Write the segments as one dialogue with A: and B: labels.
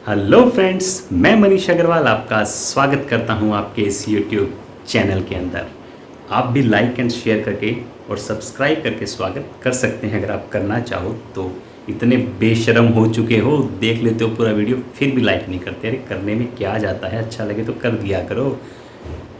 A: Hello friends, मैं मनीष अग्रवाल आपका स्वागत करता हूं आपके इस यूट्यूब चैनल के अंदर। आप भी लाइक एंड शेयर करके और सब्सक्राइब करके स्वागत कर सकते हैं अगर आप करना चाहो तो। इतने बेशरम हो चुके हो, देख लेते हो पूरा वीडियो फिर भी लाइक नहीं करते। अरे करने में क्या जाता है, अच्छा लगे तो कर दिया करो।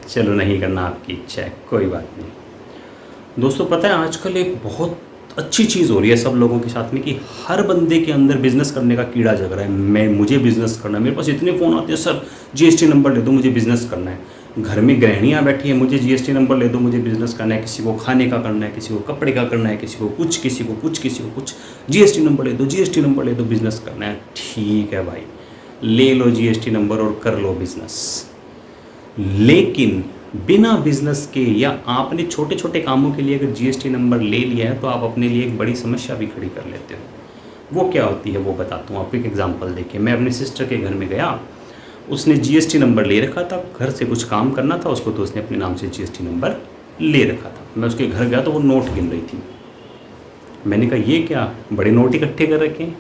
A: चलो नहीं करना आपकी इच्छा है, कोई बात नहीं। दोस्तों पता है आजकल एक बहुत अच्छी चीज़ हो रही है सब लोगों के साथ में कि हर बंदे के अंदर बिज़नेस करने का कीड़ा जग रहा है। मुझे बिज़नेस करना है, मेरे पास इतने फ़ोन आते हैं, सर जीएसटी नंबर ले दो मुझे बिज़नेस करना है। घर में गृहिणियाँ बैठी हैं, मुझे जीएसटी नंबर ले दो मुझे बिज़नेस करना है। किसी को खाने का करना है, किसी को कपड़े का करना है, किसी को कुछ किसी को कुछ किसी को कुछ। जीएसटी नंबर ले दो, जीएसटी नंबर ले दो, बिज़नेस करना है। ठीक है भाई, ले लो जीएसटी नंबर और कर लो बिज़नेस। लेकिन बिना बिजनेस के या आपने छोटे छोटे कामों के लिए अगर जीएसटी नंबर ले लिया है तो आप अपने लिए एक बड़ी समस्या भी खड़ी कर लेते हो। वो क्या होती है वो बताता हूँ आपको। एक एग्जांपल देखिए, मैं अपनी सिस्टर के घर में गया, उसने जीएसटी नंबर ले रखा था, घर से कुछ काम करना था उसको तो उसने अपने नाम से जीएसटी नंबर ले रखा था। मैं उसके घर गया तो वो नोट गिन रही थी। मैंने कहा ये क्या बड़े नोट इकट्ठे कर रखे हैं?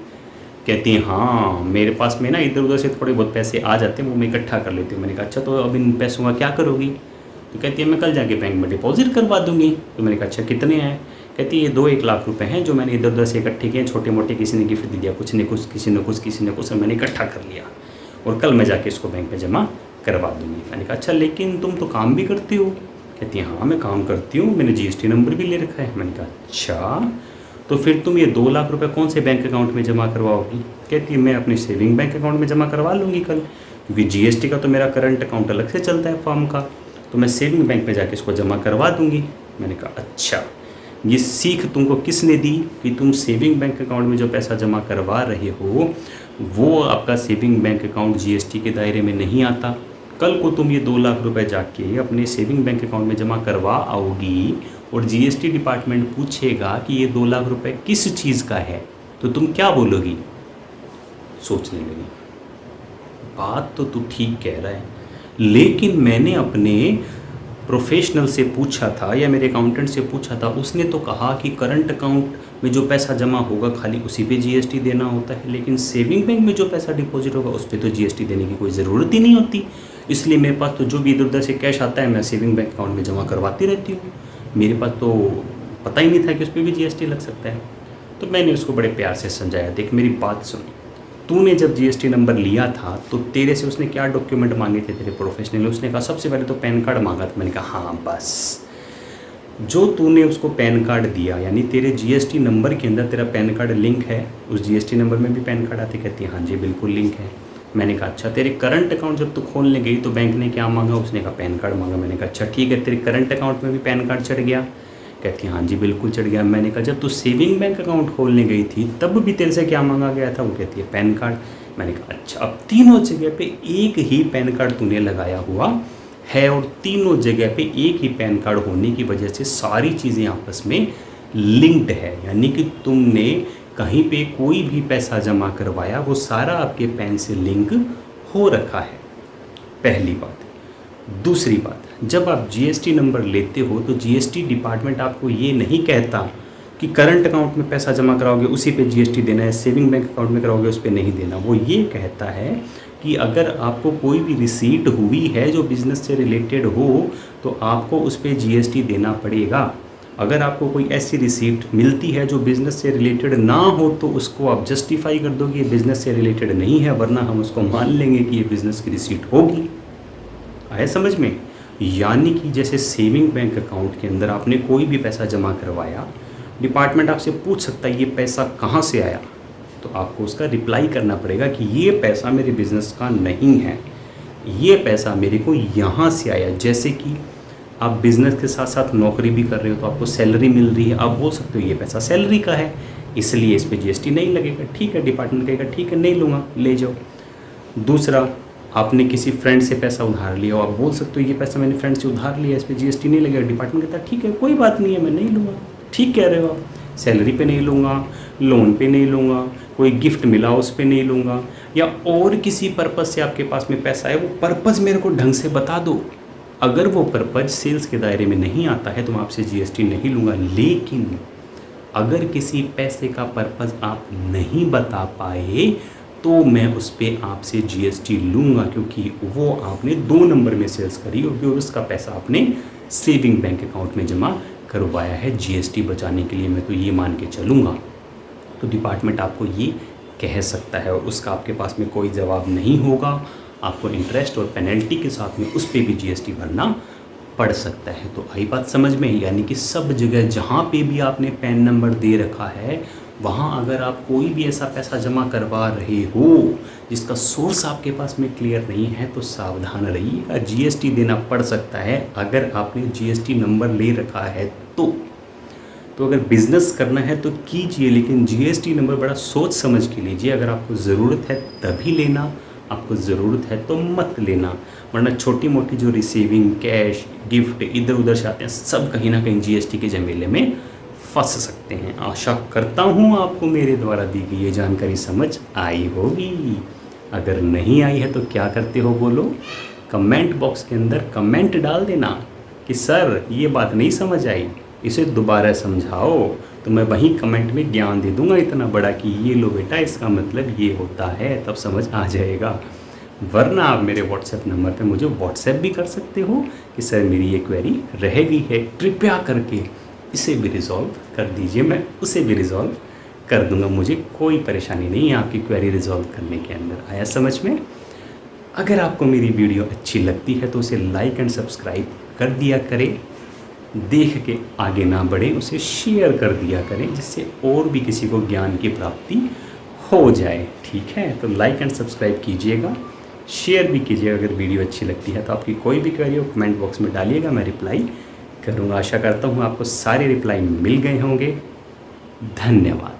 A: कहती हैं हाँ मेरे पास में ना इधर उधर से थोड़े बहुत पैसे आ जाते हैं, वो मैं इकट्ठा कर लेती हूँ। मैंने कहा अच्छा तो अब इन पैसों का क्या करोगी? तो कहती है मैं कल जाके बैंक में डिपॉजिट करवा दूंगी। तो मैंने कहा अच्छा कितने हैं? कहती है ये 1 लाख रुपए हैं जो मैंने इधर उधर से इकट्ठे किए, छोटे मोटे किसी ने गिफ्ट दे दिया, कुछ ने कुछ, किसी ने कुछ, किसी ने कुछ, मैंने इकट्ठा कर लिया और कल मैं जाके इसको बैंक में जमा करवा दूंगी। मैंने कहा अच्छा लेकिन तुम तो काम भी करती हो? कहती है हाँ मैं काम करती हूँ, मैंने जीएसटी नंबर भी ले रखा है। मैंने कहा अच्छा तो फिर तुम ये 2 लाख रुपए कौन से बैंक अकाउंट में जमा करवाओगी? कहती है मैं अपनी सेविंग बैंक अकाउंट में जमा करवा लूँगी कल, क्योंकि जीएसटी का तो मेरा करंट अकाउंट अलग से चलता है फॉर्म का, तो मैं सेविंग बैंक में जाके इसको जमा करवा दूँगी। मैंने कहा अच्छा ये सीख तुमको किसने दी कि तुम सेविंग बैंक अकाउंट में जो पैसा जमा करवा रहे हो वो आपका सेविंग बैंक अकाउंट जीएसटी के दायरे में नहीं आता। कल को तुम ये 2 लाख रुपए जाके अपने सेविंग बैंक अकाउंट में जमा करवा आओगी और जीएसटी डिपार्टमेंट पूछेगा कि ये 2 लाख रुपए किस चीज़ का है, तो तुम क्या बोलोगी? सोचने लगी, बात तो तू ठीक कह रहा है, लेकिन मैंने अपने प्रोफेशनल से पूछा था या मेरे अकाउंटेंट से पूछा था, उसने तो कहा कि करंट अकाउंट में जो पैसा जमा होगा खाली उसी पे जीएसटी देना होता है, लेकिन सेविंग बैंक में जो पैसा डिपॉजिट होगा उस पर तो जीएसटी देने की कोई ज़रूरत ही नहीं होती। इसलिए मेरे पास तो जो भी इधर उधर से कैश आता है मैं सेविंग बैंक अकाउंट में जमा करवाती रहती हूँ। मेरे पास तो पता ही नहीं था कि उस पर भी जीएसटी लग सकता है। तो मैंने उसको बड़े प्यार से समझाया, देख मेरी बात सुन, तूने जब जीएसटी नंबर लिया था तो तेरे से उसने क्या डॉक्यूमेंट मांगे थे तेरे प्रोफेशनल? उसने कहा सबसे पहले तो पैन कार्ड मांगा था। मैंने कहा हाँ बस, जो तूने उसको पैन कार्ड दिया यानी तेरे जीएसटी नंबर के अंदर तेरा पैन कार्ड लिंक है, उस जीएसटी नंबर में भी पैन कार्ड आते? कहती है हाँ जी बिल्कुल लिंक है। मैंने कहा अच्छा तेरे करंट अकाउंट जब तू खोलने गई तो बैंक ने क्या मांगा? उसने कहा पैन कार्ड मांगा। मैंने कहा अच्छा ठीक है तेरे करंट अकाउंट में भी पैन कार्ड चढ़ गया? कहती है हाँ जी बिल्कुल चढ़ गया। मैंने कहा जब तू सेविंग बैंक अकाउंट खोलने गई थी तब भी तेरे से क्या मांगा गया था? वो कहती है पैन कार्ड। मैंने कहा अच्छा अब तीनों जगह पे एक ही पैन कार्ड तूने लगाया हुआ है और तीनों जगह पे एक ही पैन कार्ड होने की वजह से सारी चीज़ें आपस में लिंक्ड है, यानी कि तुमने कहीं पे कोई भी पैसा जमा करवाया वो सारा आपके पैन से लिंक हो रखा है, पहली बात। दूसरी बात, जब आप जीएसटी नंबर लेते हो तो जीएसटी डिपार्टमेंट आपको ये नहीं कहता कि करंट अकाउंट में पैसा जमा कराओगे उसी पे जीएसटी देना है, सेविंग बैंक अकाउंट में कराओगे उस पर नहीं देना। वो ये कहता है कि अगर आपको कोई भी रिसीट हुई है जो बिज़नेस से रिलेटेड हो तो आपको उस पर जीएसटी देना पड़ेगा। अगर आपको कोई ऐसी रिसीट मिलती है जो बिज़नेस से रिलेटेड ना हो तो उसको आप जस्टिफाई कर दो कि ये बिज़नेस से रिलेटेड नहीं है, वरना हम उसको मान लेंगे कि ये बिज़नेस की रिसीट होगी। आए समझ में? यानी कि जैसे सेविंग बैंक अकाउंट के अंदर आपने कोई भी पैसा जमा करवाया, डिपार्टमेंट आपसे पूछ सकता है ये पैसा कहाँ से आया, तो आपको उसका रिप्लाई करना पड़ेगा कि ये पैसा मेरे बिज़नेस का नहीं है, ये पैसा मेरे को यहाँ से आया। जैसे कि आप बिज़नेस के साथ साथ नौकरी भी कर रहे हो तो आपको सैलरी मिल रही है, आप बोल सकते हो ये पैसा सैलरी का है इसलिए इस पर जीएसटी नहीं लगेगा। ठीक है, डिपार्टमेंट कहेगा ठीक है नहीं लूँगा, ले जाओ। दूसरा, आपने किसी फ्रेंड से पैसा उधार लिया, आप बोल सकते हो ये पैसा मैंने फ्रेंड से उधार लिया, इस पर जीएसटी नहीं लगेगा। डिपार्टमेंट कहता है ठीक है कोई बात नहीं है मैं नहीं लूँगा। ठीक कह रहे हो आप, सैलरी पे नहीं लूँगा, लोन पे नहीं लूँगा, कोई गिफ्ट मिला उस पे नहीं लूँगा, या और किसी पर्पज़ से आपके पास में पैसा है, वो पर्पज़ मेरे को ढंग से बता दो। अगर वो पर्पज़ सेल्स के दायरे में नहीं आता है तो मैं आपसे जीएसटी नहीं लूँगा। लेकिन अगर किसी पैसे का पर्पज़ आप नहीं बता पाए तो मैं उस पर आपसे जीएसटी लूँगा, क्योंकि वो आपने 2 नंबर में सेल्स करी और उसका पैसा आपने सेविंग बैंक अकाउंट में जमा करवाया है जीएसटी बचाने के लिए, मैं तो ये मान के चलूँगा। तो डिपार्टमेंट आपको ये कह सकता है और उसका आपके पास में कोई जवाब नहीं होगा। आपको इंटरेस्ट और पेनल्टी के साथ में उस पर भी जीएसटी भरना पड़ सकता है। तो आई बात समझ में, यानी कि सब जगह जहाँ पे भी आपने पैन नंबर दे रखा है, वहाँ अगर आप कोई भी ऐसा पैसा जमा करवा रहे हो जिसका सोर्स आपके पास में क्लियर नहीं है, तो सावधान रहिएगा, जीएसटी देना पड़ सकता है अगर आपने जीएसटी नंबर ले रखा है तो अगर बिज़नेस करना है तो कीजिए, लेकिन जीएसटी नंबर बड़ा सोच समझ के लीजिए। अगर आपको ज़रूरत है तभी लेना, आपको ज़रूरत है तो मत लेना, वरना छोटी मोटी जो रिसीविंग, कैश, गिफ्ट इधर उधर से आते हैं, सब कहीं ना कहीं जीएसटी के झमेले में फंस सकते हैं। आशा करता हूँ आपको मेरे द्वारा दी गई ये जानकारी समझ आई होगी। अगर नहीं आई है तो क्या करते हो बोलो, कमेंट बॉक्स के अंदर कमेंट डाल देना कि सर ये बात नहीं समझ आई, इसे दोबारा समझाओ। तो मैं वहीं कमेंट में ज्ञान दे दूंगा इतना बड़ा कि ये लो बेटा, इसका मतलब ये होता है, तब समझ आ जाएगा। वरना आप मेरे व्हाट्सएप नंबर पे मुझे व्हाट्सएप भी कर सकते हो कि सर मेरी ये क्वेरी रह गई है, कृपया करके इसे भी रिज़ॉल्व कर दीजिए, मैं उसे भी रिज़ॉल्व कर दूंगा। मुझे कोई परेशानी नहीं है आपकी क्वेरी रिज़ॉल्व करने के अंदर। आया समझ में? अगर आपको मेरी वीडियो अच्छी लगती है तो उसे लाइक एंड सब्सक्राइब कर दिया करें, देख के आगे ना बढ़े उसे शेयर कर दिया करें, जिससे और भी किसी को ज्ञान की प्राप्ति हो जाए। ठीक है, तो लाइक एंड सब्सक्राइब कीजिएगा, शेयर भी कीजिएगा। अगर वीडियो अच्छी लगती है तो आपकी कोई भी क्वेरी हो कमेंट बॉक्स में डालिएगा, मैं रिप्लाई करूँगा। आशा करता हूँ आपको सारे रिप्लाई मिल गए होंगे। धन्यवाद।